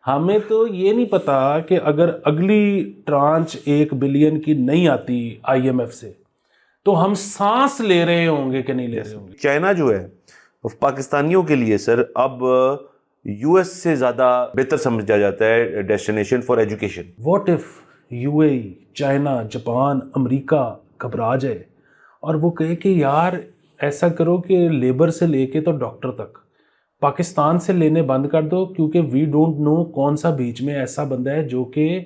ہمیں تو یہ نہیں پتا کہ اگر اگلی ٹرانچ 1 بلین کی نہیں آتی آئی ایم ایف سے تو ہم سانس لے رہے ہوں گے کہ نہیں لے رہے ہوں گے. چائنا جو ہے پاکستانیوں کے لیے سر اب یو ایس سے زیادہ بہتر سمجھا جاتا ہے destination for education. What if U A E, China, Japan, امریکہ گھبرا جائے اور وہ کہے کہ یار ایسا کرو کہ لیبر سے لے کے تو ڈاکٹر تک پاکستان سے لینے بند کر دو، کیونکہ وی ڈونٹ نو کون سا بیچ میں ایسا بندہ ہے جو کہ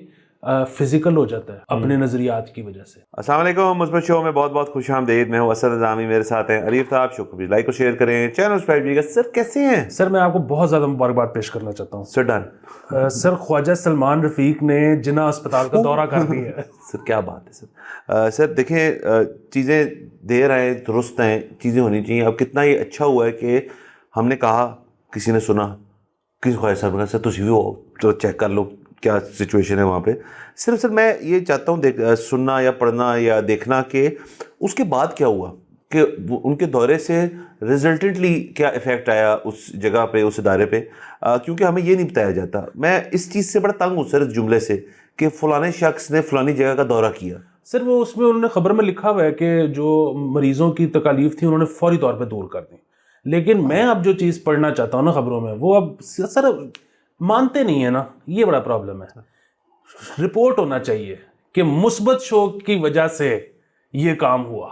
فزیکل ہو جاتا ہے اپنے نظریات کی وجہ سے. السلام علیکم، مثبت شو میں بہت بہت خوش آمدید. میں ہوں اسد نظامی، میرے ساتھ ہیں عریف صاحب. شکریہ، لائک اور شیئر کریں، چینل سبسکرائب کیجیے گا. سر کیسے ہیں؟ سر میں آپ کو بہت زیادہ مبارکباد پیش کرنا چاہتا ہوں. سر ڈن. سر خواجہ سلمان رفیق نے جناح اسپتال کا دورہ کر دیا ہے. سر کیا بات ہے سر. سر دیکھیں چیزیں دیر آئیں درست ہیں، چیزیں ہونی چاہیے. اب کتنا یہ اچھا ہوا ہے کہ ہم نے کہا، کسی نے سنا، کسی خواجہ صاحب نے کہا سر تسی بھی ہو تو چیک کر لو کیا سچویشن ہے وہاں پہ. صرف سر میں یہ چاہتا ہوں سننا یا پڑھنا یا دیکھنا کہ اس کے بعد کیا ہوا، کہ ان کے دورے سے ریزلٹنٹلی کیا افیکٹ آیا اس جگہ پہ، اس ادارے پہ، کیونکہ ہمیں یہ نہیں بتایا جاتا. میں اس چیز سے بڑا تنگ ہوں سر، اس جملے سے کہ فلانے شخص نے فلانی جگہ کا دورہ کیا. سر وہ اس میں انہوں نے خبر میں لکھا ہوا ہے کہ جو مریضوں کی تکالیف تھی انہوں نے فوری طور پہ دور کر دی. لیکن میں اب جو چیز پڑھنا چاہتا ہوں نا خبروں میں، وہ اب سر مانتے نہیں ہیں نا، یہ بڑا پرابلم ہے. رپورٹ ہونا چاہیے کہ مثبت شو کی وجہ سے یہ کام ہوا.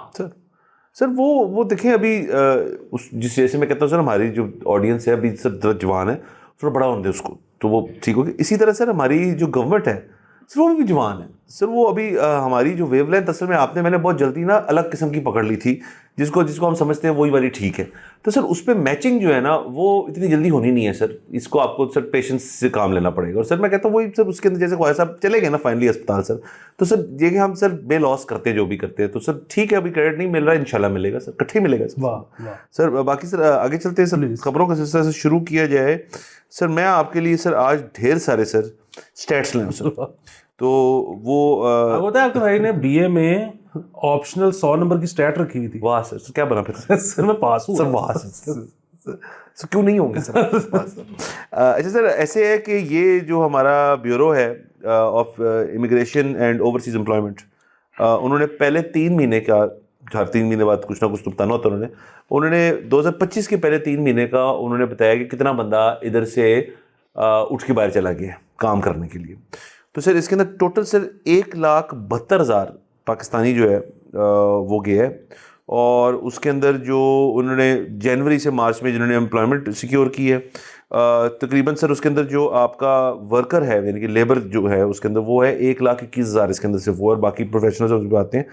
سر وہ دیکھیں ابھی جس جیسے میں کہتا ہوں سر، ہماری جو آڈینس ہے ابھی سر جوان ہے، تھوڑا بڑا ہونے دے اس کو تو وہ ٹھیک ہوگی. اسی طرح سر ہماری جو گورنمنٹ ہے سر وہ بھی جوان ہے سر. وہ ابھی ہماری جو ویو لینتھ اصل میں میں نے بہت جلدی نا الگ قسم کی پکڑ لی تھی، جس کو ہم سمجھتے ہیں وہی والی ٹھیک ہے. تو سر اس پہ میچنگ جو ہے نا وہ اتنی جلدی ہونی نہیں ہے سر. اس کو آپ کو سر پیشنس سے کام لینا پڑے گا. اور سر میں کہتا ہوں وہی سر اس کے اندر جیسے خواجہ صاحب چلے گئے نا فائنلی اسپتال سر، تو سر یہ کہ ہم سر بے لاس کرتے ہیں جو بھی کرتے ہیں، تو سر ٹھیک ہے ابھی کریڈٹ نہیں مل رہا، انشاءاللہ ملے گا سر، کٹھے ملے گا سر. باقی سر آگے چلتے ہیں سر، خبروں کا سلسلہ سے شروع کیا جائے. سر میں آپ کے لیے سر آج ڈھیر سارے سر اسٹیٹس لیں سر. تو وہ ہوتا ہے آپ کے بھائی نے بی اے میں آپشنل 100 نمبر کی اسٹیٹ رکھی ہوئی تھی. واہ سر کیا بنا پھر؟ سر میں پاس ہوں سر. واہ سر کیوں نہیں ہوں گے سر؟ اچھا سر ایسے ہے کہ یہ جو ہمارا بیورو ہے of immigration and overseas employment, انہوں نے پہلے 3 مہینے کا، ہر 3 مہینے بعد کچھ نہ کچھ تو بتانا ہوتا انہوں نے 2025 کے پہلے 3 مہینے کا انہوں نے بتایا کہ کتنا بندہ ادھر سے اٹھ کے باہر چلا گیا کام کرنے کے لیے. تو سر اس کے اندر ٹوٹل سر 1,72,000 پاکستانی جو ہے وہ گیا ہے. اور اس کے اندر جو انہوں نے جنوری سے مارچ میں جنہوں نے امپلائمنٹ سیکیور کی ہے، تقریباً سر اس کے اندر جو آپ کا ورکر ہے یعنی کہ لیبر جو ہے اس کے اندر وہ ہے 1,21,000 اس کے اندر سے وہ، اور باقی پروفیشنلز بھی آتے ہیں.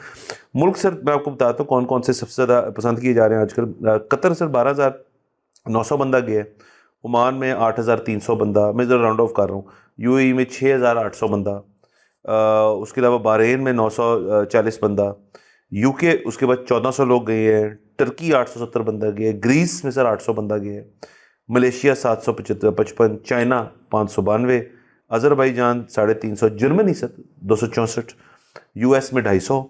ملک سر میں آپ کو بتاتا ہوں کون کون سے سب سے زیادہ پسند کیے جا رہے ہیں آج کل. قطر سر 12,900 بندہ گیا ہے، عمان میں 8,300 بندہ، میں ادھر راؤنڈ آف کر رہا ہوں. یو اے ای میں 6,800 بندہ، اس کے علاوہ بحرین میں 940 بندہ، یو کے اس کے بعد 1,400 لوگ گئے ہیں، ٹرکی 870 بندہ گئے، گریس میں سر 800 بندہ گئے، ملیشیا 755، چائنا 592، آذربائیجان 350، جرمنی سر 264، یو ایس میں 250،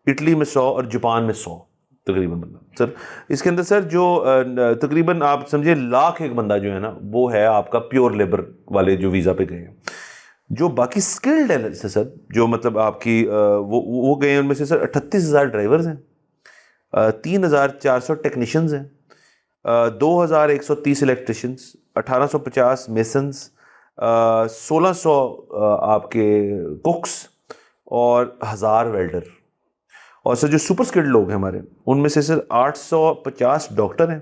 اٹلی میں 100 اور جاپان میں 100 تقریباً بندہ. سر اس کے اندر سر جو تقریباً آپ سمجھے 1,00,000 بندہ جو ہے نا وہ ہے آپ کا پیور لیبر والے جو ویزا پہ گئے ہیں. جو باقی اسکلڈ ہے سر، جو مطلب آپ کی وہ گئے ہیں، ان میں سے سر 38,000 ڈرائیورز ہیں، 3,400 ٹیکنیشینز ہیں، 2,130 الیکٹریشنز، 1,850 میسنز، 1,600 آپ کے کوکس اور 1,000 ویلڈر. اور سر جو سپر اسکلڈ لوگ ہیں ہمارے ان میں سے سر 850 ڈاکٹر ہیں،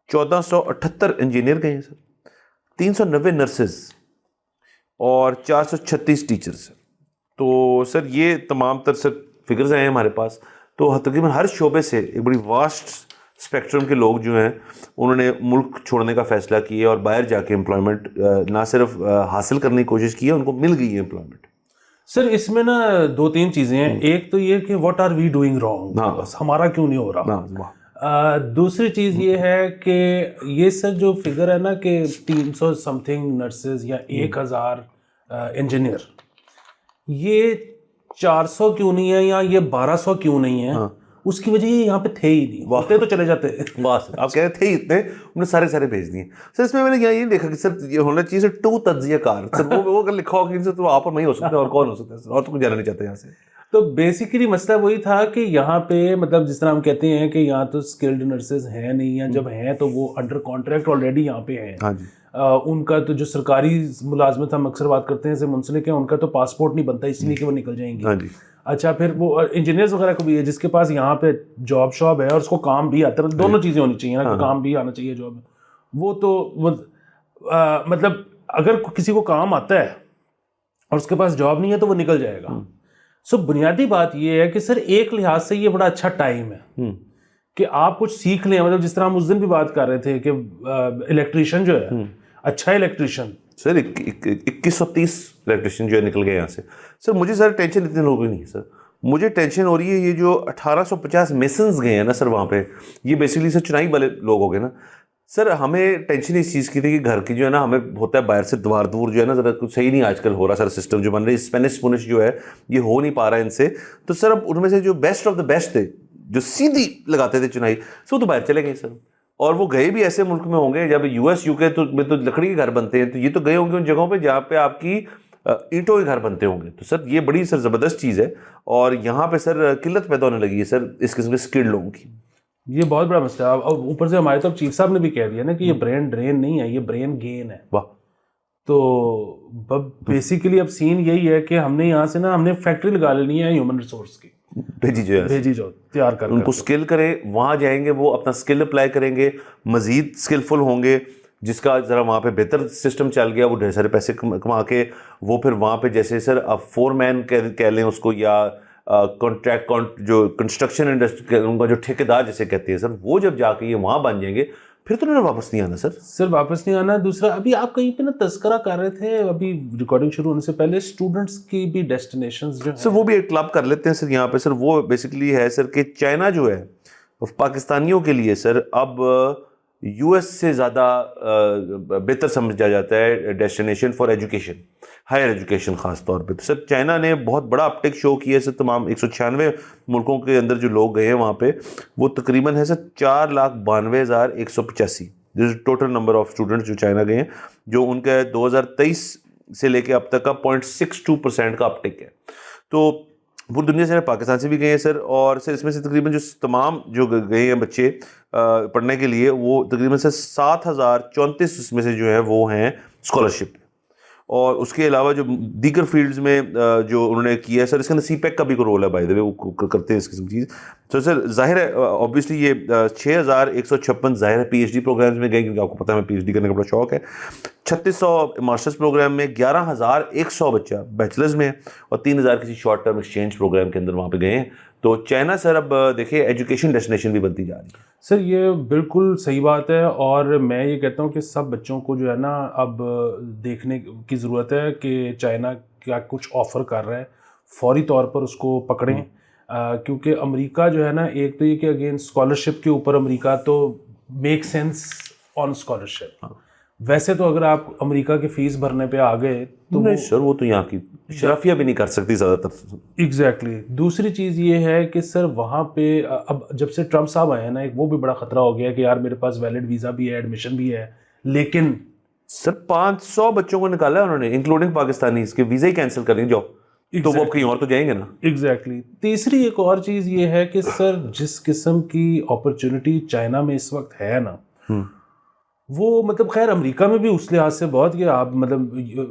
1,478 انجینئر گئے ہیں سر، 390 نرسز اور 436 ٹیچرز. تو سر یہ تمام تر سر فگرز ہیں ہمارے پاس. تو تقریباً ہر شعبے سے ایک بڑی واسٹ اسپیکٹرم کے لوگ جو ہیں انہوں نے ملک چھوڑنے کا فیصلہ کیا اور باہر جا کے امپلائمنٹ نہ صرف حاصل کرنے کی کوشش کی ہے، ان کو مل گئی ہے امپلائمنٹ. سر اس میں نا 2-3 چیزیں ہیں. ایک تو یہ کہ what are we doing wrong, ہمارا کیوں نہیں ہو رہا. دوسری چیز یہ ہے کہ یہ سر جو فگر ہے نا کہ 300 سم تھنگ نرسز یا 1,000 انجینئر، یہ 400 کیوں نہیں ہے یا یہ 1,200 کیوں نہیں ہے، اس کی وجہ یہ یہاں پہ تھے ہی نہیں, ہوتے تو چلے جاتے. بس آپ کہہ رہے تھے اتنے, انہوں نے سارے بھیج دیے. سر اس میں میں نے یہ دیکھا کہ سر یہ ہونا چاہیے سر 2 تجزیہ کار. سر وہ اگر لکھا ہو کہ تو آپ اور میں ہی ہو سکتے ہیں, اور کون ہو سکتا ہے سر, اور تو کوئی جانا نہیں چاہتے یہاں سے. تو بیسیکلی مسئلہ وہی تھا کہ یہاں پہ مطلب جس طرح ہم کہتے ہیں کہ یہاں تو اسکلڈ نرسز ہیں نہیں, یا جب ہیں تو وہ انڈر کانٹریکٹ آلریڈی یہاں پہ ہیں. ہاں جی. ان کا تو جو سرکاری ملازمت ہم اکثر بات کرتے ہیں سے منسلک ہیں, ان کا تو پاسپورٹ نہیں بنتا اس لیے کہ وہ نکل جائیں گے. ہاں جی. اچھا پھر وہ انجینئرز وغیرہ کو بھی ہے جس کے پاس یہاں پہ جاب شاب ہے اور اس کو کام بھی آتا ہے, دونوں چیزیں ہونی چاہیے نا, کام بھی آنا چاہیے جاب. وہ تو مطلب اگر کسی کو کام آتا ہے اور اس کے پاس جاب نہیں ہے تو وہ نکل جائے گا. سو بنیادی بات یہ ہے کہ سر ایک لحاظ سے یہ بڑا اچھا ٹائم ہے کہ آپ کچھ سیکھ لیں. مطلب جس طرح ہم اس دن بھی بات کر رہے تھے کہ الیکٹریشین جو ہے, اچھا الیکٹریشین سر 2130 الیکٹریشین جو ہے نکل گئے یہاں سے. سر مجھے سر ٹینشن اتنے لوگوں کی نہیں ہے سر, مجھے ٹینشن ہو رہی ہے یہ جو 1850 میسنز گئے ہیں نا سر وہاں پہ, یہ بیسیکلی سر چنائی والے لوگ ہو گئے نا سر. ہمیں ٹینشن اس چیز کی تھی کہ گھر کی جو ہے نا ہمیں ہوتا ہے باہر سے دوار دور جو ہے نا ذرا کچھ صحیح نہیں آج کل ہو رہا سر, سسٹم جو بن رہی ہے اسپینش جو ہے یہ ہو نہیں پا رہا ہے ان سے. تو سر اب ان میں سے جو بیسٹ آف دا بیسٹ تھے جو سیدھی لگاتے تھے چنائی سے, وہ تو باہر چلے گئے سر. اور وہ گئے بھی ایسے ملک میں ہوں گے, جب US UK میں تو لکڑی کے گھر بنتے ہیں, تو یہ تو گئے ہوں گے ان جگہوں پہ جہاں پہ آپ کی اینٹوں کے گھر بنتے ہوں گے. تو سر یہ بڑی سر زبردست چیز ہے, اور یہاں پہ سر قلت پیدا ہونے لگی ہے سر اس قسم کے اسکلڈ لوگوں کی. یہ بہت بڑا مسئلہ ہے. اور اوپر سے ہمارے تو چیف صاحب نے بھی کہہ دیا نا کہ یہ برین ڈرین نہیں ہے, یہ برین گین ہے. واہ. تو بیسیکلی اب سین یہی ہے کہ ہم نے یہاں سے نا ہم نے فیکٹری لگا لینی ہے ہیومن ریسورس کی, بھیجی جو تیار کر ان کو اسکل کریں, وہاں جائیں گے وہ اپنا اسکل اپلائی کریں گے, مزید اسکلفل ہوں گے, جس کا ذرا وہاں پہ بہتر سسٹم چل گیا, وہ ڈھیر سارے پیسے کما کے وہ پھر وہاں پہ جیسے سر اب 4 مین کہہ لیں اس کو, یا کانٹریکٹ جو کنسٹرکشن انڈسٹری ان کا جو ٹھیکیدار جیسے کہتے ہیں سر, وہ جب جا کے یہ وہاں بن جائیں گے پھر تو انہوں نے واپس نہیں آنا سر واپس نہیں آنا. دوسرا ابھی آپ کہیں پہ نا تذکرہ کر رہے تھے ابھی ریکارڈنگ شروع ہونے سے پہلے, اسٹوڈنٹس کی بھی ڈیسٹینیشنز جو سر وہ بھی ایک کلب کر لیتے ہیں سر یہاں پہ سر. وہ بیسیکلی ہے سر کہ چائنا جو ہے پاکستانیوں کے لیے سر اب US سے زیادہ بہتر سمجھا جاتا ہے destination for education, higher education خاص طور پہ. تو سر چائنا نے بہت بڑا اپٹیک شو کیا ہے سر, تمام 196 ملکوں کے اندر جو لوگ گئے ہیں وہاں پہ, وہ تقریباً ہے سر 4,92,185 ٹوٹل نمبر آف اسٹوڈنٹس جو چائنا گئے ہیں, جو ان کا 2023 سے لے کے اب تک کا 0.62% کا اپٹیک ہے. تو پوری دنیا سے پاکستان سے بھی گئے ہیں سر, اور سر اس میں سے تقریباً جو تمام جو گئے ہیں بچے پڑھنے کے لیے, وہ تقریباً سر 7,034 اس میں سے جو ہے وہ ہیں اسکالرشپ. اور اس کے علاوہ جو دیگر فیلڈز میں جو انہوں نے کیا ہے سر, اس کے اندر CPEC کا بھی کوئی رول ہے بائی دا وے, وہ کرتے ہیں اس قسم کی چیز. تو سر ظاہر ہے اوبیسلی یہ 6,156 ظاہر ہے PhD پروگرامز میں گئے, کیونکہ آپ کو پتہ ہے ہمیں PhD کرنے کا بڑا شوق ہے. 3600 ماسٹرز پروگرام میں, 11,100 بچہ بیچلرز میں, اور 3,000 کسی شارٹ ٹرم ایکسچینج پروگرام کے اندر وہاں پہ گئے ہیں. تو چائنا سر اب دیکھیں ایجوکیشن ڈیسٹینیشن بھی بنتی جا رہی ہے. سر یہ بالکل صحیح بات ہے, اور میں یہ کہتا ہوں کہ سب بچوں کو جو ہے نا اب دیکھنے کی ضرورت ہے کہ چائنا کیا کچھ آفر کر رہا ہے, فوری طور پر اس کو پکڑیں. کیونکہ امریکہ جو ہے نا, ایک تو یہ کہ اگین اسکالرشپ کے اوپر امریکہ تو میک سینس آن اسکالرشپ. ویسے تو اگر آپ امریکہ کی فیس بھرنے پہ آ گئے تو نہیں سر, وہ تو یہاں کی شرافیہ بھی نہیں کر سکتی زیادہ تر. ایگزیکٹلی. دوسری چیز یہ ہے کہ سر وہاں پہ اب جب سے ٹرمپ صاحب آئے ہیں نا, ایک وہ بھی بڑا خطرہ ہو گیا کہ یار میرے پاس ویلڈ ویزا بھی ہے, ایڈمیشن بھی ہے, لیکن سر 500 بچوں کو نکالا ہے انہوں نے انکلوڈنگ پاکستانی, اس کے ویزا ہی کینسل کریں جاؤ تو وہ کہیں اور تو جائیں گے نا. ایگزیکٹلی. تیسری ایک اور چیز یہ ہے کہ سر جس قسم کی اپرچونٹی چائنا میں اس وقت ہے نا, وہ مطلب خیر امریکہ میں بھی اس لحاظ سے بہت, کہ آپ مطلب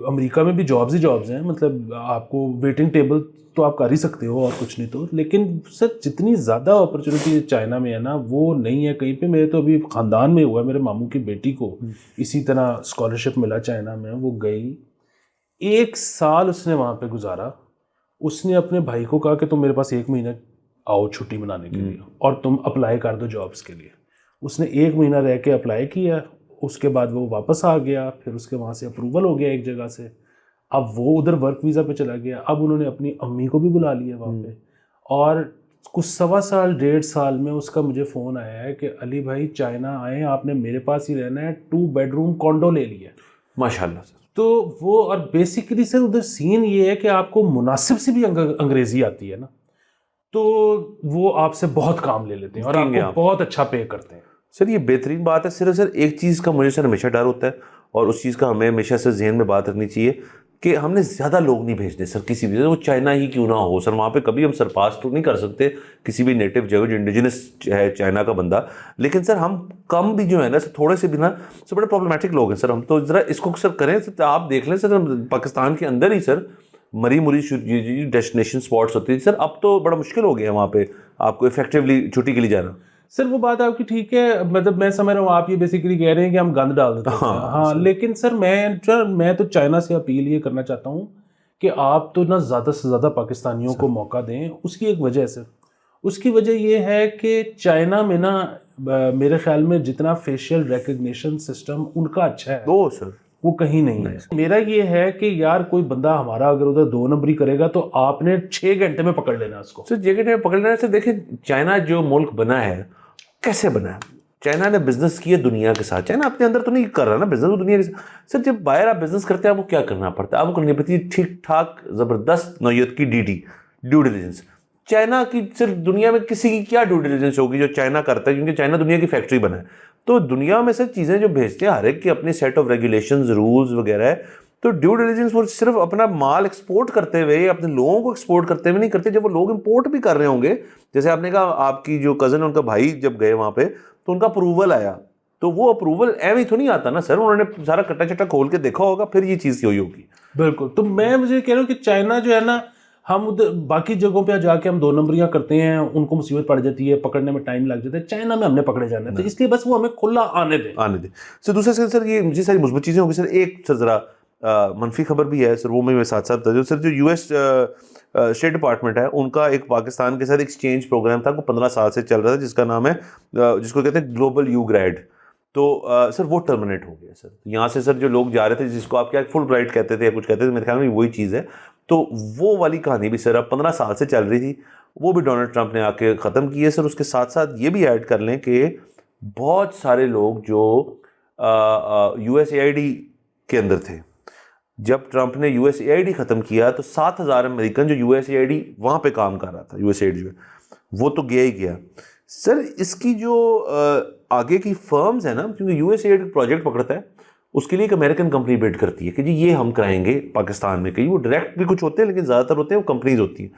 امریکہ میں بھی جابز ہی جابز ہیں, مطلب آپ کو ویٹنگ ٹیبل تو آپ کر ہی سکتے ہو اور کچھ نہیں تو, لیکن سر جتنی زیادہ اپرچونٹی چائنا میں ہے نا وہ نہیں ہے کہیں پہ. میرے تو ابھی خاندان میں ہوا ہے, میرے ماموں کی بیٹی کو اسی طرح اسکالرشپ ملا چائنا میں, وہ گئی 1 سال اس نے وہاں پہ گزارا. اس نے اپنے بھائی کو کہا کہ تم میرے پاس 1 مہینہ آؤ چھٹی منانے کے لیے اور تم اپلائی کر دو جابس کے لیے. اس نے 1 مہینہ رہ کے اپلائی کیا, اس کے بعد وہ واپس آ گیا, پھر اس کے وہاں سے اپروول ہو گیا ایک جگہ سے, اب وہ ادھر ورک ویزا پہ چلا گیا. اب انہوں نے اپنی امی کو بھی بلا لیا وہاں پہ, اور کچھ 1.25 سال 1.5 سال میں اس کا مجھے فون آیا ہے کہ علی بھائی چائنا آئے, آپ نے میرے پاس ہی رہنا ہے, 2 بیڈروم کانڈو لے لیا. ماشاء اللہ سر. تو وہ, اور بیسیکلی سر ادھر سین یہ ہے کہ آپ کو مناسب سے بھی انگریزی آتی ہے نا, تو وہ آپ سے بہت کام لے لیتے ہیں اور آپ کو بہت اچھا پے کرتے ہیں. سر یہ بہترین بات ہے. صرف سر ایک چیز کا مجھے سر ہمیشہ ڈر ہوتا ہے, اور اس چیز کا ہمیں ہمیشہ سے ذہن میں بات رکھنی چاہیے کہ ہم نے زیادہ لوگ نہیں بھیجنے سر کسی بھی, وہ چائنا ہی کیوں نہ ہو سر, وہاں پہ کبھی ہم سرپاس تو نہیں کر سکتے کسی بھی نیٹو جگہ جو انڈیجنس ہے چائنا کا بندہ, لیکن سر ہم کم بھی جو ہے نا سر تھوڑے سے بھی نا سر بڑے پرابلمیٹک لوگ ہیں سر ہم. تو ذرا اس کو سر کریں سر, آپ دیکھ لیں سر پاکستان کے اندر ہی سر مری مری ڈیسٹینیشن اسپاٹس ہوتی ہے سر, اب تو بڑا مشکل ہو گیا وہاں پہ آپ کو افیکٹولی چھٹی کے لیے جانا. سر وہ بات آپ کی ٹھیک ہے, مطلب میں سمجھ رہا ہوں آپ یہ بیسیکلی کہہ رہے ہیں کہ ہم گند ڈال دیتے ہیں. ہاں لیکن سر میں تو چائنا سے اپیل یہ کرنا چاہتا ہوں کہ آپ تو نہ زیادہ سے زیادہ پاکستانیوں کو موقع دیں. اس کی ایک وجہ ہے سر, اس کی وجہ یہ ہے کہ چائنا میں نا میرے خیال میں جتنا فیشیل ریکگنیشن سسٹم ان کا اچھا ہے وہ سر وہ کہیں نہیں ہے. میرا یہ ہے کہ یار کوئی بندہ ہمارا اگر ادھر 2 نمبری کرے گا تو آپ نے 6 گھنٹے میں پکڑ لینا اس کو. سر 6 گھنٹے میں پکڑ لینا سر. دیکھیں چائنا جو ملک بنا ہے کیسے بنا ہے, چائنا نے بزنس کیا دنیا کے ساتھ. چائنا اپنے اندر تو نہیں کر رہا نا بزنس, وہ دنیا کے ساتھ. سر جب باہر آپ بزنس کرتے ہیں آپ کو کیا کرنا پڑتا ہے, آپ کو کرنی پڑتی ہے ٹھیک ٹھاک زبردست نوعیت کی ڈیو ڈیلیجنس. چائنا کی سر دنیا میں کسی کی کیا ڈیو ڈیلیجنس ہوگی جو چائنا کرتا ہے, کیونکہ چائنا دنیا کی فیکٹری بنا ہے. تو دنیا میں سر چیزیں جو بھیجتے ہیں ہر ایک کی اپنی سیٹ آف ریگولیشنز رولز وغیرہ ہے. تو ڈیو ڈیلیجنس وہ صرف اپنا مال ایکسپورٹ کرتے ہوئے اپنے لوگوں کو ایکسپورٹ کرتے ہوئے نہیں کرتے, جب وہ لوگ امپورٹ بھی کر رہے ہوں گے. جیسے آپ نے کہا آپ کی جو کزن ان کا بھائی جب گئے وہاں پہ تو ان کا اپروول آیا, تو وہ اپروول ایویں تو نہیں آتا نا سر, انہوں نے سارا کٹا چٹا کھول کے دیکھا ہوگا پھر یہ چیز ہوئی ہوگی. بالکل. تو میں مجھے کہہ رہا ہوں کہ چائنا جو ہے نا, ہم ادھر باقی جگہوں پہ جا کے ہم 2 نمبریاں کرتے ہیں, ان کو مصیبت پڑ جاتی ہے, پکڑنے میں ٹائم لگ جاتا ہے. چائنا میں ہم نے پکڑے جانا ہے, تو اس لیے بس وہ ہمیں کھلا آنے دیں. سر دوسرا سر یہ مجھے ساری مثبت چیزیں ہوگی سر. ایک سر ذرا منفی خبر بھی ہے سر, وہ میں ساتھ ساتھ سر جو یو ایس اسٹیٹ ڈپارٹمنٹ ہے ان کا ایک پاکستان کے ساتھ ایکسچینج پروگرام تھا, وہ 15 سال سے چل رہا تھا, جس کا نام ہے جس کو کہتے ہیں گلوبل یو گریڈ. تو سر وہ ٹرمنیٹ ہو گیا سر. یہاں سے سر جو لوگ جا رہے تھے جس کو آپ کیا فل برائٹ کہتے تھے یا کچھ کہتے تھے, میرے خیال میں وہی چیز ہے. تو وہ والی کہانی بھی سر اب 15 سال سے چل رہی تھی, وہ بھی ڈونلڈ ٹرمپ نے آ کے ختم کی ہے سر. اس کے ساتھ ساتھ یہ بھی ایڈ کر لیں کہ بہت سارے لوگ جو U S A I D کے اندر تھے, جب ٹرمپ نے U S A I D ختم کیا تو 7,000 امریکن جو U S A I D وہاں پہ کام کر رہا تھا, U S A I D جو ہے وہ تو گیا ہی گیا سر. اس کی جو آگے کی فرمز ہیں نا, کیونکہ U S A I D project پکڑتا ہے, اس کے لیے ایک امریکن کمپنی بڈ کرتی ہے کہ جی یہ ہم کرائیں گے پاکستان میں. کہیں وہ ڈائریکٹ بھی کچھ ہوتے ہیں لیکن زیادہ تر ہوتے ہیں وہ کمپنیز ہوتی ہیں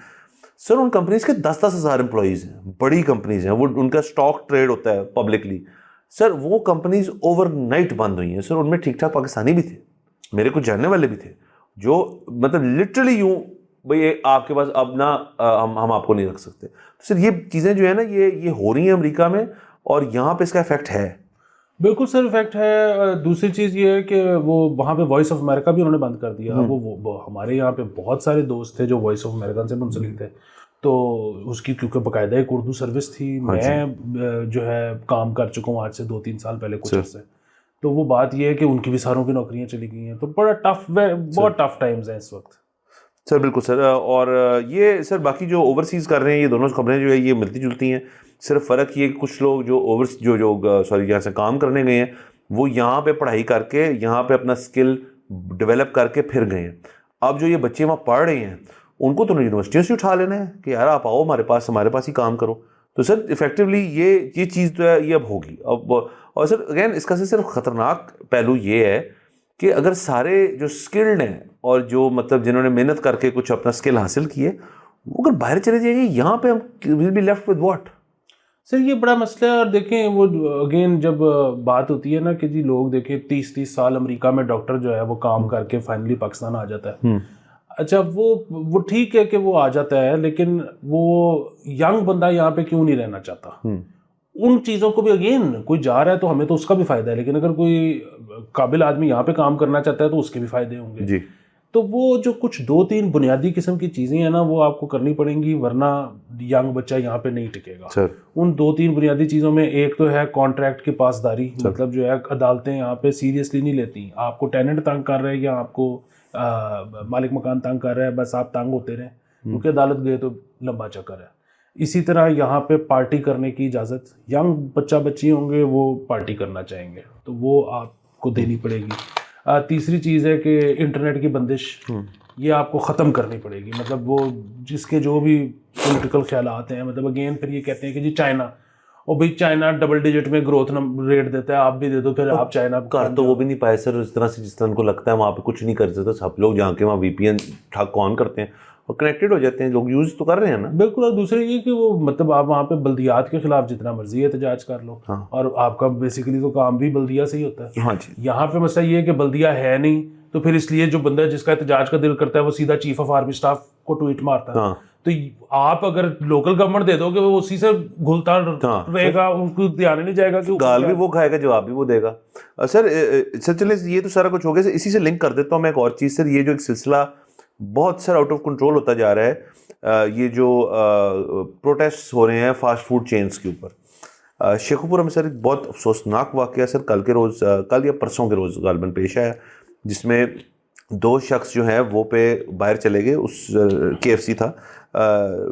سر. ان کمپنیز کے 10-10 ہزار امپلائیز ہیں, بڑی کمپنیز ہیں, وہ ان کا اسٹاک ٹریڈ ہوتا ہے پبلکلی سر. وہ کمپنیز اوور نائٹ بند ہوئی ہیں سر. ان میں ٹھیک ٹھاک پاکستانی بھی تھے, میرے کچھ جاننے والے بھی تھے, جو مطلب لٹرلی یوں بھئی آپ کے پاس اب نا ہم آپ کو نہیں رکھ سکتے. سر یہ چیزیں جو ہے نا یہ ہو رہی ہیں امریکہ میں, اور یہاں پہ اس کا افیکٹ ہے. بالکل سر افیکٹ ہے. دوسری چیز یہ ہے کہ وہ وہاں پہ وائس آف امریکہ بھی انہوں نے بند کر دیا. وہ ہمارے یہاں پہ بہت سارے دوست تھے جو وائس آف امریکہ سے منسلک تھے, تو اس کی کیونکہ باقاعدہ ایک اردو سروس تھی. میں جو ہے کام کر چکا ہوں آج سے 2-3 سال پہلے کچھ عرصے. تو وہ بات یہ ہے کہ ان کی بھی ساروں کی نوکریاں چلی گئی ہیں, تو بڑا ٹف, بہت ٹف ٹائمز ہیں اس وقت سر. بالکل سر. اور یہ سر باقی جو اوورسیز کر رہے ہیں یہ دونوں خبریں جو ہے یہ ملتی جلتی ہیں. صرف فرق یہ کچھ لوگ جو یہاں سے کام کرنے گئے ہیں وہ یہاں پہ پڑھائی کر کے یہاں پہ اپنا اسکل ڈیولپ کر کے پھر گئے ہیں. اب جو یہ بچے وہاں پڑھ رہے ہیں ان کو تو یونیورسٹیوں سے اٹھا لینا ہے کہ یار آپ آؤ ہمارے پاس ہی کام کرو. تو سر ایفیکٹولی یہ چیز جو ہے یہ اب ہوگی اب. اور سر اگین اس کا صرف خطرناک پہلو یہ ہے کہ اگر سارے جو اسکلڈ ہیں اور جو مطلب جنہوں نے محنت کر کے کچھ اپنا اسکل حاصل کیے وہ اگر باہر چلے جائیں گے, یہاں پہ ہم will be left with what sir. یہ بڑا مسئلہ ہے. اور دیکھیں وہ اگین جب بات ہوتی ہے نا کہ جی لوگ دیکھیں 30 سال امریکہ میں ڈاکٹر جو ہے وہ کام کر کے فائنلی پاکستان آ جاتا ہے. اچھا وہ ٹھیک ہے کہ وہ آ جاتا ہے, لیکن وہ ینگ بندہ یہاں پہ کیوں نہیں رہنا چاہتا؟ ان چیزوں کو بھی اگین کوئی جا رہا ہے تو ہمیں تو اس کا بھی فائدہ ہے, لیکن اگر کوئی قابل آدمی یہاں پہ کام کرنا چاہتا ہے تو اس کے بھی فائدے ہوں گے جی. تو وہ جو کچھ 2-3 بنیادی قسم کی چیزیں ہیں نا وہ آپ کو کرنی پڑیں گی, ورنہ ینگ بچہ یہاں پہ نہیں ٹکے گا. ان 2-3 بنیادی چیزوں میں ایک تو ہے کانٹریکٹ کی پاسداری, مطلب جو ہے عدالتیں یہاں پہ سیریسلی نہیں لیتی. آپ کو ٹیننٹ تنگ کر رہے ہیں یا آپ کو مالک مکان تنگ کر رہا ہے, بس آپ تنگ ہوتے رہیں, کیونکہ عدالت گئے تو لمبا چکر ہے. اسی طرح یہاں پہ پارٹی کرنے کی اجازت, ینگ بچہ بچی ہوں گے وہ پارٹی کرنا چاہیں گے تو وہ آپ کو دینی پڑے گی. تیسری چیز ہے کہ انٹرنیٹ کی بندش, یہ آپ کو ختم کرنی پڑے گی. مطلب وہ جس کے جو بھی پولیٹیکل خیالات ہیں, مطلب اگین پھر یہ کہتے ہیں کہ جی چائنا, اور بھائی چائنا ڈبل ڈیجٹ میں گروتھ ریٹ دیتا ہے, آپ بھی دے دو, پھر آپ چائنا کر تو وہ بھی نہیں پائے سر اس طرح سے جس طرح ان کو لگتا ہے وہاں پہ کچھ نہیں کر سکتے. سب لوگ جا کے وہاں وی پی این ٹھاک آن کرتے ہیں اور کنیکٹڈ ہو جاتے ہیں, لوگ یوز تو کر رہے ہیں نا. بالکل. اور دوسرے یہ کہ وہ مطلب آپ وہاں پہ بلدیات کے خلاف جتنا مرضی احتجاج کر لو, اور آپ کا بیسیکلی تو کام بھی بلدیہ سے ہی ہوتا ہے. ہاں جی. یہاں پہ مسئلہ یہ ہے کہ بلدیہ ہے نہیں, تو پھر اس لیے جو بندہ جس کا احتجاج کا دل کرتا ہے وہ سیدھا چیف آف آرمی اسٹاف کو ٹویٹ مارتا ہے. تو آپ اگر لوکل گورنمنٹ دے دو کہ وہ اسی سے گھلتا رہے گا, ان کو دھیان ہی نہیں جائے گا کہ گال بھی وہ کھائے گا, جواب بھی وہ دے گا. سر چلے یہ تو سارا کچھ ہو گیا. اسی سے لنک کر دیتا ہوں میں ایک اور چیز. سر یہ جو ایک سلسلہ بہت سر آؤٹ آف کنٹرول ہوتا جا رہا ہے, یہ جو پروٹیسٹ ہو رہے ہیں فاسٹ فوڈ چینز کے اوپر. شیخوپورہ میں سر ایک بہت افسوسناک واقعہ سر کل یا پرسوں کے روز غالباً پیش آیا, جس میں 2 شخص جو ہیں وہ پہ باہر چلے گئے. اس KFC تھا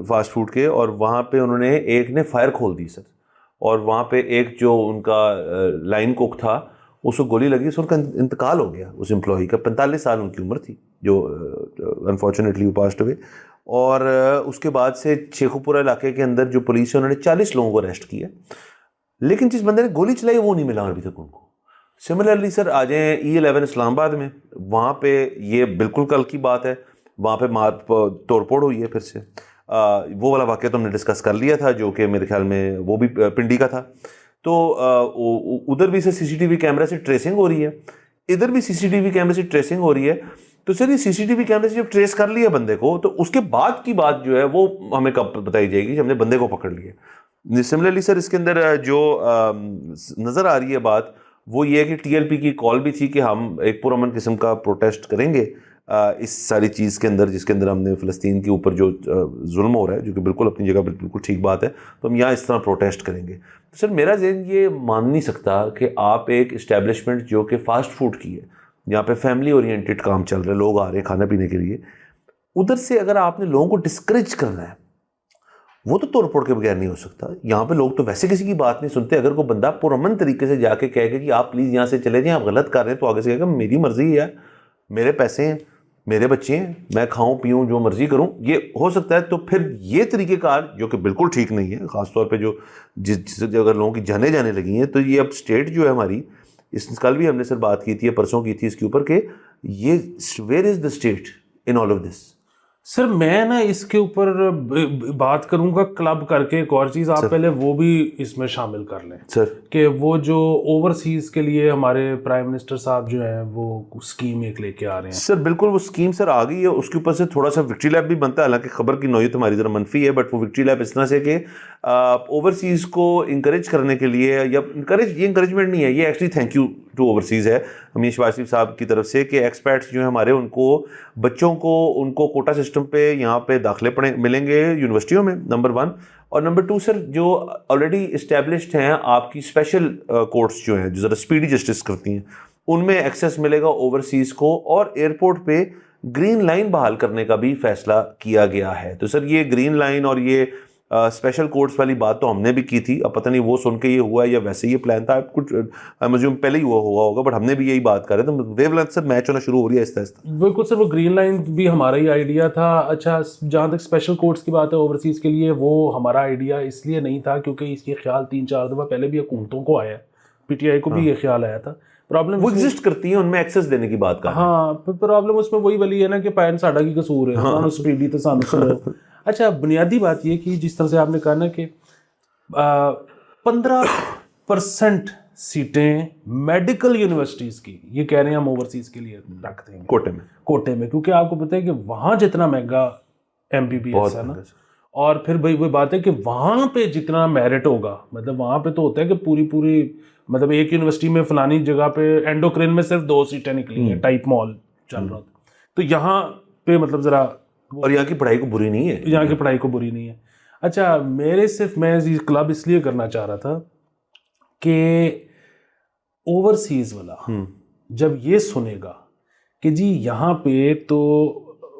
فاسٹ فوڈ کے, اور وہاں پہ انہوں نے ایک نے فائر کھول دی سر, اور وہاں پہ ایک جو ان کا لائن کوک تھا اس کو گولی لگی, اس کا انتقال ہو گیا. اس امپلائی کا 45 سال ان کی عمر تھی, جو انفارچونیٹلی وہ پاسڈ ہوئے. اور اس کے بعد سے شیخوپورہ علاقے کے اندر جو پولیس ہے انہوں نے 40 لوگوں کو اریسٹ کیا, لیکن جس بندے نے گولی چلائی وہ نہیں ملا ابھی تک ان کو. سملرلی سر آ جائیں E11 اسلام آباد میں, وہاں پہ یہ بالکل کل کی بات ہے, وہاں پہ توڑ پھوڑ ہوئی ہے پھر سے. وہ والا واقعہ تو ہم نے ڈسکس کر لیا تھا, جو کہ میرے خیال میں وہ بھی پنڈی کا تھا. تو ادھر بھی سے CCTV کیمرے سے ٹریسنگ ہو رہی ہے, ادھر بھی CCTV کیمرے سے ٹریسنگ ہو رہی ہے. تو سر یہ CCTV کیمرے سے جب ٹریس کر لیا بندے کو, تو اس کے بعد کی بات جو ہے وہ ہمیں کب بتائی جائے گی کہ ہم نے بندے کو پکڑ لیا. سملرلی سر اس کے اندر جو نظر آ رہی ہے بات وہ یہ ہے کہ TLP کی کال بھی تھی کہ ہم ایک پرامن قسم کا پروٹیسٹ کریں گے اس ساری چیز کے اندر, جس کے اندر ہم نے فلسطین کے اوپر جو ظلم ہو رہا ہے, جو کہ بالکل اپنی جگہ بالکل ٹھیک بات ہے, تو ہم یہاں اس طرح پروٹیسٹ کریں گے. تو سر میرا ذہن یہ مان نہیں سکتا کہ آپ ایک اسٹیبلشمنٹ جو کہ فاسٹ فوڈ کی ہے, جہاں پہ فیملی اورینٹڈ کام چل رہا ہے, لوگ آ رہے ہیں کھانے پینے کے لیے, ادھر سے اگر آپ نے لوگوں کو ڈسکریج کرنا ہے, وہ تو توڑ پھوڑ کے بغیر نہیں ہو سکتا. یہاں پہ لوگ تو ویسے کسی کی بات نہیں سنتے. اگر کوئی بندہ پرامن طریقے سے جا کے کہے گا کہ آپ پلیز یہاں سے چلے جائیں, آپ غلط کر رہے ہیں, تو آگے سے کہے گا میری مرضی ہے, میرے پیسے ہیں, میرے بچے ہیں, میں کھاؤں پیوں جو مرضی کروں, یہ ہو سکتا ہے. تو پھر یہ طریقہ کار جو کہ بالکل ٹھیک نہیں ہے, خاص طور پہ جو جس اگر لوگوں کی جانے جانے لگی ہیں, تو یہ اب اسٹیٹ جو ہے ہماری, کل بھی ہم نے سر بات کی تھی, پرسوں کی تھی اس کے اوپر, کہ یہ where is the state in all of this. Sir میں نا اس کے اوپر بات کروں گا کلب کر کے ایک اور چیز, آپ پہلے وہ بھی اس میں شامل کر لیں سر, کہ وہ جو اوورسیز کے لیے ہمارے پرائم منسٹر صاحب جو ہیں وہ اسکیم ایک لے کے آ رہے ہیں. سر بالکل وہ اسکیم سر آ گئی ہے, اس کے اوپر سے تھوڑا سا وکٹری لیب بھی بنتا ہے, حالانکہ خبر کی نوعیت ہماری ذرا منفی ہے, بٹ وہ وکٹری لیب اس طرح سے کہ اوورسیز کو انکریج کرنے کے لیے, یا یہ انکریجمنٹ نہیں ہے, یہ actually thank you to overseas ہے امین شہباز شریف صاحب کی طرف سے, کہ ایکسپیرٹس جو ہیں ہمارے, ان کو بچوں کو ان کو کوٹا سسٹم پہ یہاں پہ داخلے ملیں گے یونیورسٹیوں میں, نمبر 1. اور نمبر 2 سر, جو آلریڈی اسٹیبلشڈ ہیں آپ کی اسپیشل کورٹس جو ہیں, جو ذرا اسپیڈی جسٹس کرتی ہیں, ان میں ایکسیس ملے گا اوورسیز کو. اور ایئرپورٹ پہ گرین لائن بحال کرنے کا بھی فیصلہ کیا گیا ہے. تو سر یہ گرین لائن اور یہ اسپیشل کورٹس والی بات تو ہم نے بھی کی تھی, اب پتہ نہیں وہ سن کے یہ ہوا ہے یا ویسے یہ پلان تھا, کچھ مجھے پہلے ہی ہوا ہوگا, بٹ ہم نے بھی یہی بات کر رہے تھے. ویو لینتھ سر میچ ہونا شروع ہو رہی ہے آہستہ آہستہ. بالکل سر, وہ گرین لائن بھی ہمارا ہی آئیڈیا تھا. اچھا, جہاں تک اسپیشل کورٹس کی بات ہے اوورسیز کے لیے, وہ ہمارا آئیڈیا اس لیے نہیں تھا کیونکہ اس کے خیال 3-4 دفعہ پہلے بھی حکومتوں کو آیا ہے, PTI کو بھی یہ خیال آیا تھا. پرابلم وہ ایگزسٹ کرتی ہیں, ان میں ایکسیس دینے کی بات کر رہے ہیں. ہاں, پرابلم اس میں وہی والی ہے نا کہ پین ساڈا کی قصور ہے, سانو سپیڈی تو سانو سنو. اچھا, بنیادی بات یہ کہ جس طرح سے آپ نے کہا نا کہ 15% سیٹیں میڈیکل یونیورسٹیز کی, یہ کہہ رہے ہیں ہم اوورسیز کے لیے رکھ دیں گے کوٹے میں, کیونکہ آپ کو پتہ ہے کہ وہاں جتنا مہنگا MBBS ہے نا, اور پھر بھائی وہ بات ہے کہ وہاں پہ جتنا میرٹ ہوگا, مطلب وہاں پہ تو ہوتا ہے کہ پوری مطلب ایک یونیورسٹی میں فلانی جگہ پہ اینڈوکرین میں صرف 2 سیٹیں نکلی ہیں, ٹائپ مال چل رہا تھا. تو یہاں پہ مطلب ذرا, اور یہاں کی پڑھائی کو بری نہیں ہے, یہاں کی پڑھائی کو بری نہیں ہے. اچھا, میں کلب اس لیے کرنا چاہ رہا تھا کہ اوورسیز والا جب یہ سنے گا کہ جی یہاں پہ, تو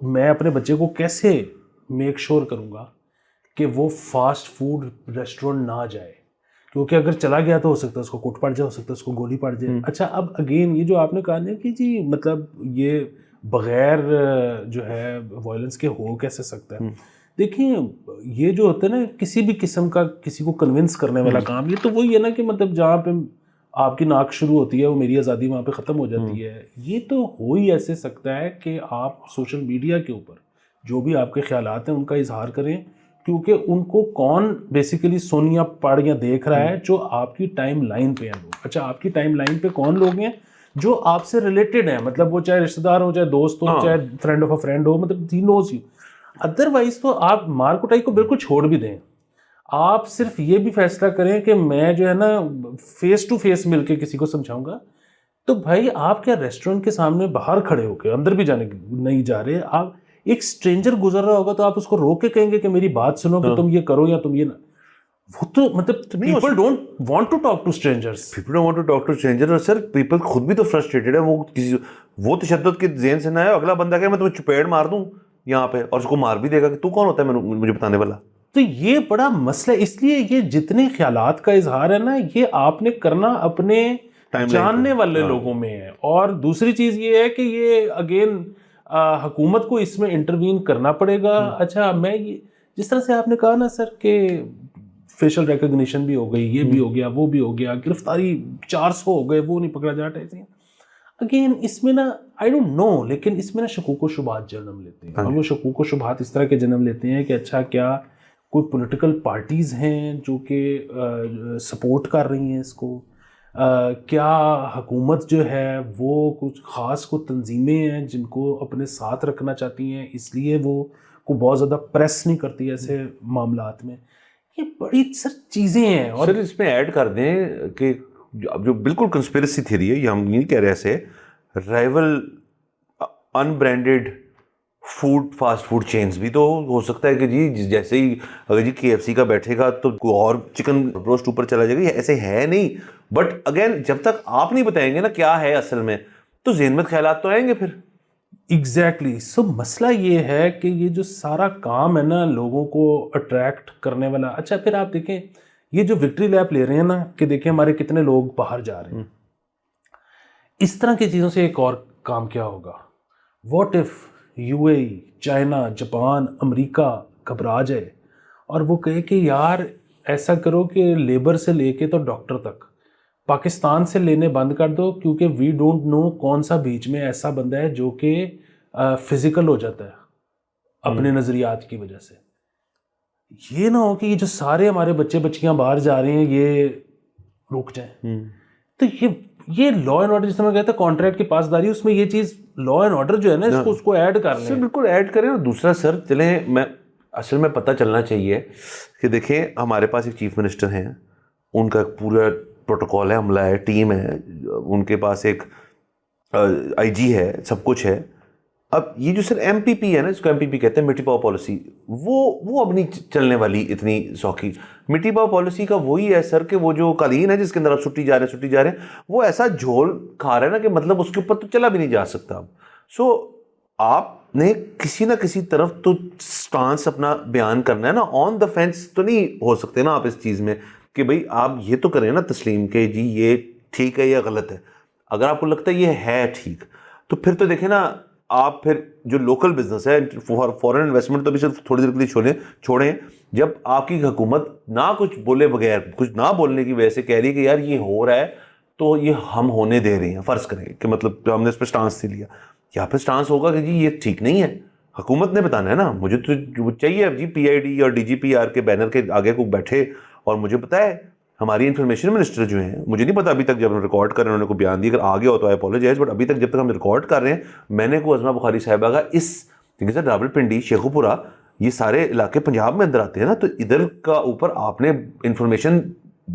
میں اپنے بچے کو کیسے میک شور کروں گا کہ وہ فاسٹ فوڈ ریسٹورنٹ نہ جائے, کیونکہ اگر چلا گیا تو ہو سکتا ہے اس کو کوٹ پڑ جائے, ہو سکتا ہے اس کو گولی پڑ جائے. اچھا, اب اگین یہ جو آپ نے کہا نا کہ جی مطلب یہ بغیر جو ہے وائلنس کے ہو کیسے سکتا ہے. دیکھیں یہ جو ہوتا ہے نا کسی بھی قسم کا کسی کو کنونس کرنے والا کام, یہ تو وہی ہے نا کہ مطلب جہاں پہ آپ کی ناک شروع ہوتی ہے وہ میری آزادی وہاں پہ ختم ہو جاتی ہے. یہ تو ہو ہی ایسے سکتا ہے کہ آپ سوشل میڈیا کے اوپر جو بھی آپ کے خیالات ہیں ان کا اظہار کریں, کیونکہ ان کو کون بیسیکلی سونیا پاڑیاں دیکھ رہا ہے, جو آپ کی ٹائم لائن پہ ہیں لوگ. اچھا آپ کی ٹائم لائن پہ کون لوگ ہیں جو آپ سے ریلیٹڈ ہیں, مطلب وہ چاہے رشتہ دار ہو, چاہے دوست ہو, چاہے فرینڈ آف اے فرینڈ ہو, مطلب ہی نوز یو. ادروائز تو آپ مار کٹائی کو بالکل چھوڑ بھی دیں. آپ صرف یہ بھی فیصلہ کریں کہ میں جو ہے نا فیس ٹو فیس مل کے کسی کو سمجھاؤں گا. تو بھائی آپ کیا ریسٹورنٹ کے سامنے باہر کھڑے ہو کے, اندر بھی جانے نہیں جا رہے, آپ ایک اسٹرینجر گزر رہا ہوگا تو آپ اس کو روک کے کہیں گے کہ میری بات سنو کہ تم یہ کرو یا تم یہ نہ. وہ تو مطلب people don't want to talk to strangers. People don't want to talk to stranger. اور سر پیپل خود بھی تو فرسٹریٹڈ ہے. وہ تشدد کے ذہن سے نہ ہے, اگلا بندہ کہ میں تمہیں چپیڑ مار دوں یہاں پہ, اور اس کو مار بھی دے گا کہ تو کون ہوتا ہے مجھے بتانے والا. تو یہ بڑا مسئلہ, اس لیے یہ جتنے خیالات کا اظہار ہے نا یہ آپ نے کرنا اپنے جاننے والے لوگوں میں ہے. اور دوسری چیز یہ ہے کہ یہ اگین حکومت کو اس میں انٹروین کرنا پڑے گا. اچھا میں جس طرح سے آپ نے کہا نا سر کہ فیشل ریکگنیشن بھی ہو گئی, یہ بھی ہو گیا, وہ بھی ہو گیا, گرفتاری 400 ہو گئے, وہ نہیں پکڑا جاتا ہے. اگین اس میں نا آئی ڈونٹ نو, لیکن اس میں نا شکوک و شبہات جنم لیتے ہیں. اور وہ شکوک و شبہات اس طرح کے جنم لیتے ہیں کہ اچھا کیا کوئی پولیٹیکل پارٹیز ہیں جو کہ سپورٹ کر رہی ہیں اس کو, کیا حکومت جو ہے وہ کچھ خاص کو تنظیمیں ہیں جن کو اپنے ساتھ رکھنا چاہتی ہیں, اس لیے وہ کو بہت زیادہ پریس نہیں کرتی ایسے معاملات میں. یہ بڑی سر چیزیں ہیں. اور سر اس میں ایڈ کر دیں کہ جو بالکل کنسپیریسی تھیوری ہے, یہ ہم نہیں کہہ رہے ایسے, rival in branded food fast food chains بھی تو ہو سکتا ہے کہ جی جیسے ہی اگر جی KFC کا بیٹھے گا تو کوئی اور چکن روسٹ اوپر چلا جائے گا. یہ ایسے ہے نہیں. بٹ اگین جب تک آپ نہیں بتائیں گے نا کیا ہے اصل میں, تو ذہن میں خیالات تو آئیں گے پھر. ایگزیکٹلی. سو مسئلہ یہ ہے کہ یہ جو سارا کام ہے نا لوگوں کو اٹریکٹ کرنے والا. اچھا پھر آپ دیکھیں یہ جو وکٹری لیپ لے رہے ہیں نا کہ دیکھیں ہمارے کتنے لوگ باہر جا رہے ہیں, اس طرح کی چیزوں سے ایک اور کام کیا ہوگا. What if UAE, China, Japan, امریکہ گھبرا جائے اور وہ کہے کہ یار ایسا کرو کہ لیبر سے لے کے تو ڈاکٹر تک پاکستان سے لینے بند کر دو, کیونکہ وی ڈونٹ نو کون سا بیچ میں ایسا بندہ ہے جو کہ فزیکل ہو جاتا ہے اپنے نظریات کی وجہ سے. یہ نہ ہو کہ یہ جو سارے ہمارے بچے بچیاں باہر جا رہے ہیں یہ رک جائیں. تو یہ لا اینڈ آرڈر جس طرح میں کہتا ہے کانٹریکٹ کی پاسداری, اس میں یہ چیز لا اینڈ آرڈر جو ہے نا اس کو ایڈ کر لیں. سر بالکل ایڈ کریں. اور دوسرا سر چلیں میں اصل میں پتہ چلنا چاہیے کہ دیکھیں ہمارے پاس ایک چیف منسٹر ہیں, ان کا پورا پروٹوکول ہے, عملہ ہے, ٹیم ہے, ان کے پاس ایک IG ہے, سب کچھ ہے. اب یہ جو سر MPP ہے نا, اس کو MPP کہتے ہیں مٹی پاؤ پالیسی, وہ اب نہیں چلنے والی اتنی سوکھی. مٹی پاؤ پالیسی کا وہی ہے سر کہ وہ جو قالین ہے جس کے اندر آپ سٹی جا رہے ہیں وہ ایسا جھول کھا رہے ہیں نا کہ مطلب اس کے اوپر تو چلا بھی نہیں جا سکتا. سو آپ نے کسی نہ کسی طرف تو سٹانس اپنا بیان کرنا ہے نا. آن دا فینس تو نہیں ہو سکتے نا آپ اس چیز میں کہ بھئی آپ یہ تو کریں نا تسلیم کہ جی یہ ٹھیک ہے یا غلط ہے. اگر آپ کو لگتا ہے یہ ہے ٹھیک تو پھر تو دیکھیں نا آپ پھر جو لوکل بزنس ہے فورن انویسٹمنٹ تو بھی صرف تھوڑی دیر کے لیے چھوڑیں. جب آپ کی حکومت نہ کچھ بولے بغیر, کچھ نہ بولنے کی وجہ سے کہہ رہی ہے کہ یار یہ ہو رہا ہے تو یہ ہم ہونے دے رہے ہیں, فرض کریں کہ مطلب ہم نے اس پہ سٹانس نہیں لیا, یا پھر سٹانس ہوگا کہ جی یہ ٹھیک نہیں ہے. حکومت نے بتانا ہے نا, مجھے تو چاہیے اب جی PID اور DGPR کے بینر کے آگے کو بیٹھے اور مجھے پتا ہے ہماری انفارمیشن منسٹر جو ہیں, مجھے نہیں پتا ابھی تک جب ہم ریکارڈ کر رہے ہیں انہوں نے کوئی بیان دیا, اگر آگے ہو تو آئی اپولوجائز, بٹ ابھی تک جب تک ہم ریکارڈ کر رہے ہیں میں نے کوئی عظمہ بخاری صاحبہ کا اس سر راولپنڈی, شیخوپورہ, یہ سارے علاقے پنجاب میں اندر آتے ہیں نا, تو ادھر کا اوپر آپ نے انفارمیشن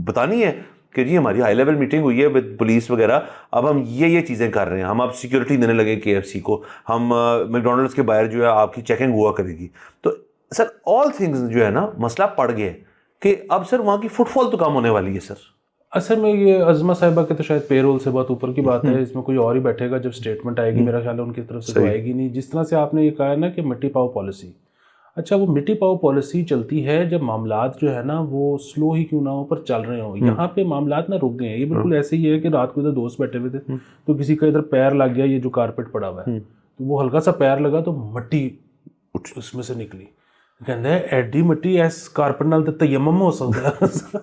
بتانی ہے کہ جی ہماری ہائی لیول میٹنگ ہوئی ہے ود پولیس وغیرہ, اب ہم یہ چیزیں کر رہے ہیں, ہم اب سیکورٹی دینے لگے KFC کو, ہم میکڈونلڈس کے باہر جو ہے آپ کی چیکنگ ہوا کرے گی. تو سر آل تھنگز جو ہے نا مسئلہ پڑ گئے کہ اب سر وہاں کی فٹ فال تو کام ہونے والی ہے. سر اصل میں یہ عظمہ صاحبہ کے تو شاید پے رول سے بہت اوپر کی بات ہے, اس میں کوئی اور ہی بیٹھے گا جب اسٹیٹمنٹ آئے گی, میرا خیال ہے ان کی طرف سے تو آئے گی نہیں. جس طرح سے آپ نے یہ کہا ہے نا کہ مٹی پاؤ پالیسی, اچھا وہ مٹی پاؤ پالیسی چلتی ہے جب معاملات جو ہے نا وہ سلو ہی کیوں نہ ہو پر چل رہے ہوں. یہاں پہ معاملات نہ رک گئے ہیں. یہ بالکل ایسے ہی ہے کہ رات کو ادھر دوست بیٹھے ہوئے تھے تو کسی کا ادھر پیر لگ گیا, یہ جو کارپیٹ پڑا ہوا ہے وہ ہلکا سا پیر لگا تو مٹی اس میں سے نکلی. کہتے ہیں ایڈی مٹی ایس کارپٹ نال تے تیمم ہو سکتا ہے.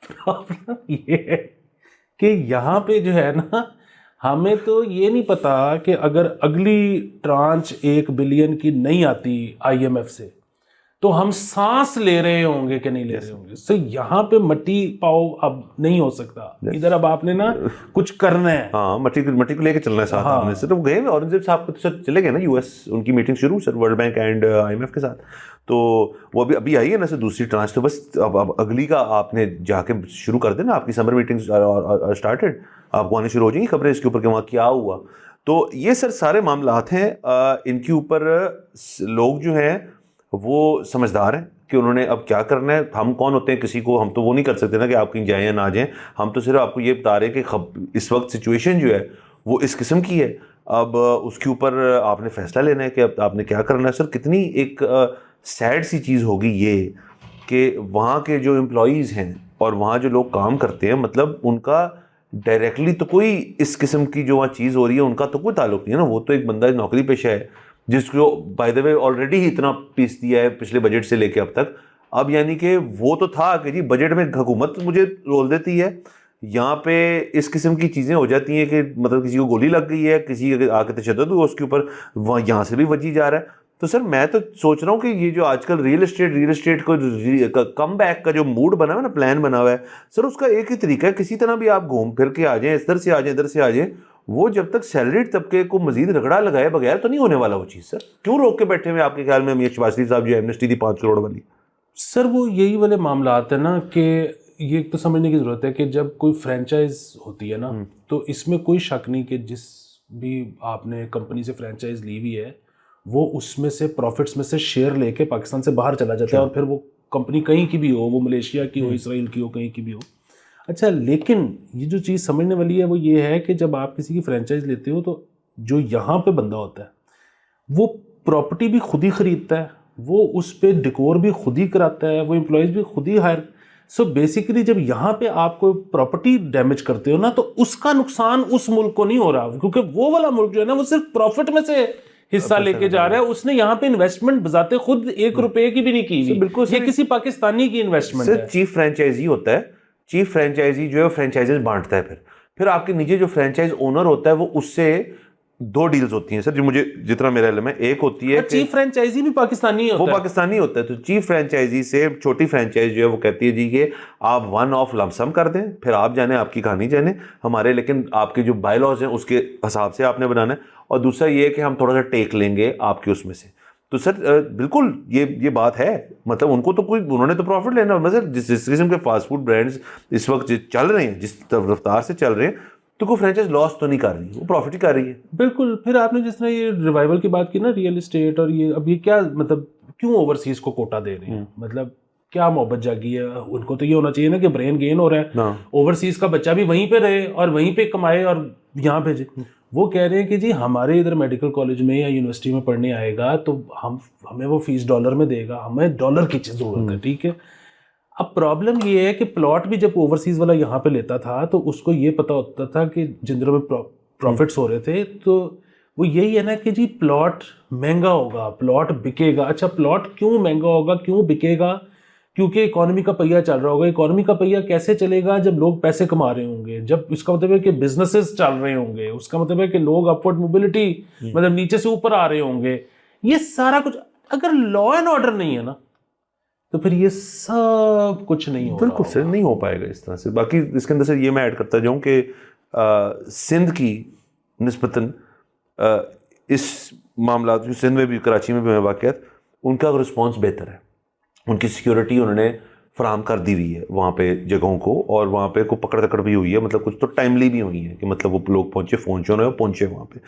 پرابلم یہ ہے کہ یہاں پہ جو ہے نا ہمیں تو یہ نہیں پتا کہ اگر اگلی ٹرانچ 1 بلین کی نہیں آتی IMF سے تو ہم سانس لے رہے ہوں گے کہ نہیں لے رہے ہوں گے. سو یہاں پہ مٹی پاؤ اب نہیں ہو سکتا ادھر. اب آپ نے نا کچھ کرنا ہے. ہاں مٹی کو لے کے چلنا ہے ساتھ. آپ نے صرف گئے اورنگزیب صاحب کے ساتھ چلے گئے نا US, ان کی میٹنگ شروع سر ورلڈ بینک اینڈ IMF کے ساتھ. تو وہ ابھی آئی ہے نا سر دوسری ٹرانچ. تو بس اب اگلی کا آپ نے جا کے شروع کر دینا. آپ کی سمر میٹنگ اسٹارٹیڈ, آپ کو آنے شروع ہو جائیں گی خبریں اس کے اوپر کہ وہاں کیا ہوا. تو یہ سر سارے معاملات ہیں, ان کے اوپر لوگ جو ہیں وہ سمجھدار ہیں کہ انہوں نے اب کیا کرنا ہے. ہم کون ہوتے ہیں کسی کو, ہم تو وہ نہیں کر سکتے نا کہ آپ کہیں جائیں یا نہ جائیں. ہم تو صرف آپ کو یہ بتا رہے ہیں کہ اس وقت سچویشن جو ہے وہ اس قسم کی ہے. اب اس کے اوپر آپ نے فیصلہ لینا ہے کہ اب آپ نے کیا کرنا ہے. سر کتنی ایک سیڈ سی چیز ہوگی یہ کہ وہاں کے جو امپلائیز ہیں اور وہاں جو لوگ کام کرتے ہیں, مطلب ان کا ڈائریکٹلی تو کوئی اس قسم کی جو وہاں چیز ہو رہی ہے ان کا تو کوئی تعلق نہیں ہے نا. وہ تو ایک بندہ نوکری پیشہ ہے جس کو بائی دا وے آلریڈی ہی اتنا پیس دیا ہے پچھلے بجٹ سے لے کے اب تک. اب یعنی کہ وہ تو تھا کہ جی بجٹ میں حکومت مجھے رول دیتی ہے, یہاں پہ اس قسم کی چیزیں ہو جاتی ہیں کہ مطلب کسی کو گولی لگ گئی ہے, کسی آ کے تشدد ہوا اس کے اوپر, وہاں یہاں سے بھی وجی جا رہا ہے. تو سر میں تو سوچ رہا ہوں کہ یہ جو آج کل ریئل اسٹیٹ کو کم بیک کا جو موڈ بنا ہوا ہے نا, پلان بنا ہوا ہے سر, اس کا ایک ہی طریقہ ہے, کسی طرح بھی آپ گھوم پھر کے آ جائیں, ادھر سے آ جائیں ادھر سے آ جائیں. وہ جب تک سیلریڈ طبقے کو مزید رگڑا لگائے بغیر تو نہیں ہونے والا وہ چیز. سر کیوں روک کے بیٹھے ہوئے آپ کے خیال میں میاں شہباز شریف صاحب جو ایمنسٹی تھی 5 کروڑ والی؟ سر وہ یہی والے معاملات ہیں نا کہ یہ ایک تو سمجھنے کی ضرورت ہے کہ جب کوئی فرینچائز ہوتی ہے نا تو اس میں کوئی شک نہیں کہ جس بھی آپ نے کمپنی سے فرینچائز لی ہوئی ہے وہ اس میں سے پروفٹس میں سے شیئر لے کے پاکستان سے باہر چلا جاتا ہے, اور پھر وہ کمپنی کہیں کی بھی ہو, وہ ملیشیا کی ہو, اسرائیل کی ہو, کہیں کی بھی ہو. اچھا لیکن یہ جو چیز سمجھنے والی ہے وہ یہ ہے کہ جب آپ کسی کی فرینچائز لیتے ہو تو جو یہاں پہ بندہ ہوتا ہے وہ پراپرٹی بھی خود ہی خریدتا ہے, وہ اس پہ ڈیکور بھی خود ہی کراتا ہے, وہ امپلائیز بھی خود ہی ہائر. سو بیسیکلی جب یہاں پہ آپ کو پراپرٹی ڈیمیج کرتے ہو نا تو اس کا نقصان اس ملک کو نہیں ہو رہا, کیونکہ وہ والا ملک جو ہے نا وہ صرف پروفٹ میں سے حصہ لے کے جا رہا ہے. اس نے یہاں پہ انویسٹمنٹ بذات خود 1 روپے کی بھی نہیں کی ہوئی. بالکل یہ کسی پاکستانی کی انویسٹمنٹ ہے. چیف فرینچائزی ہوتا ہے, چیف فرینچائزی جو ہے فرینچائزز بانٹتا ہے. پھر آپ کے نیچے جو فرینچائز اونر ہوتا ہے وہ اس سے 2 ڈیلز ہوتی ہیں سر, جو مجھے جتنا میرا علم ہے. ایک ہوتی ہے چیف فرینچائزی بھی پاکستانی ہوتا ہے, وہ پاکستانی ہوتا ہے. تو چیف فرینچائزی سے چھوٹی فرینچائز جو ہے وہ کہتی ہے جی کہ آپ 1 آف لم سم کر دیں, پھر آپ جانے, آپ کی کہانی جانے ہمارے, لیکن آپ کے جو بائی لاز ہیں اس کے حساب سے آپ نے بنانا ہے. اور دوسرا یہ ہے کہ ہم تھوڑا سا ٹیک لیں گے آپ کے اس میں سے. تو سر بالکل یہ بات ہے, مطلب ان کو تو کوئی, انہوں نے تو پروفٹ لینا. مطلب جس قسم کے فاسٹ فوڈ برانڈز اس وقت چل رہے ہیں, جس رفتار سے چل رہے ہیں, تو کوئی فرینچائز لاس تو نہیں کر رہی, وہ پروفٹ ہی کر رہی ہے. بالکل. پھر آپ نے جس طرح یہ ریوائول کی بات کی نا, ریئل اسٹیٹ, اور یہ اب یہ کیا مطلب کیوں اوورسیز کو کوٹا دے رہے ہیں, مطلب کیا محبت جاگی ہے ان کو؟ تو یہ ہونا چاہیے نا کہ برین گین ہو رہا ہے, اوورسیز کا بچہ بھی وہیں پہ رہے اور وہیں پہ کمائے اور یہاں بھیجے. وہ کہہ رہے ہیں کہ جی ہمارے ادھر میڈیکل کالج میں یا یونیورسٹی میں پڑھنے آئے گا تو ہمیں وہ فیس ڈالر میں دے گا, ہمیں ڈالر کی ضرورت ہے. ٹھیک ہے, اب پرابلم یہ ہے کہ پلاٹ بھی جب اوورسیز والا یہاں پہ لیتا تھا تو اس کو یہ پتا ہوتا تھا کہ جن دنوں میں پروفٹس ہو رہے تھے, تو وہ یہی ہے نا کہ جی پلاٹ مہنگا ہوگا, پلاٹ بکے گا. اچھا پلاٹ کیوں مہنگا ہوگا, کیوں بکے گا؟ کیونکہ اکانومی کا پہیہ چل رہا ہوگا. اکانومی کا پہیہ کیسے چلے گا؟ جب لوگ پیسے کما رہے ہوں گے, جب اس کا مطلب ہے کہ بزنسز چل رہے ہوں گے, اس کا مطلب ہے کہ لوگ اپورڈ موبلٹی مطلب نیچے سے اوپر آ رہے ہوں گے. یہ سارا کچھ اگر لا اینڈ آرڈر نہیں ہے نا تو پھر یہ سب کچھ نہیں ہو. بالکل سر نہیں ہو پائے گا اس طرح سے. باقی اس کے اندر سر یہ میں ایڈ کرتا جاؤں کہ سندھ کی نسبتاً اس معاملات جو سندھ میں بھی, کراچی میں بھی واقعات, ان کا رسپانس بہتر ہے. ان کی سیکیورٹی انہوں نے فراہم کر دی ہوئی ہے وہاں پہ جگہوں کو, اور وہاں پہ کو پکڑ دکڑ بھی ہوئی ہے, مطلب کچھ تو ٹائملی بھی ہوئی ہے کہ مطلب وہ لوگ پہنچے, فون چونے پہنچے وہاں پہ.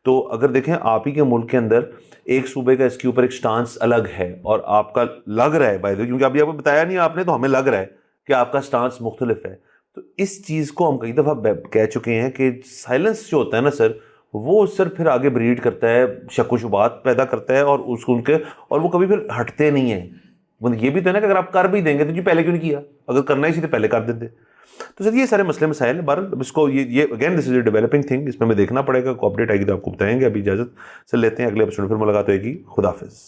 تو اگر دیکھیں آپ ہی کے ملک کے اندر ایک صوبے کا اس کے اوپر ایک سٹانس الگ ہے, اور آپ کا لگ رہا ہے بائی دا وے, کیونکہ ابھی آپ کو بتایا نہیں آپ نے, تو ہمیں لگ رہا ہے کہ آپ کا سٹانس مختلف ہے. تو اس چیز کو ہم کئی دفعہ کہہ چکے ہیں کہ سائلنس جو ہوتا ہے نا سر, وہ سر پھر آگے بریڈ کرتا ہے, شک و شبہات پیدا کرتا ہے, اور اس کو ان کے, اور وہ کبھی پھر ہٹتے نہیں ہیں. یہ بھی تو ہے نا کہ اگر آپ کر بھی دیں گے تو جی پہلے کیوں نہیں کیا, اگر کرنا ہی سی تو پہلے کر دیتے. تو سر یہ سارے مسئلے مسائل ہیں. بہرحال اس کو یہ again this is a developing thing, اس میں ہمیں دیکھنا پڑے گا. کو اپڈیٹ آئے گی تو آپ کو بتائیں گے. ابھی اجازت سے لیتے ہیں, اگلے ایپیسوڈ میں پھر ملاقات ہوئے گی. خدا حافظ.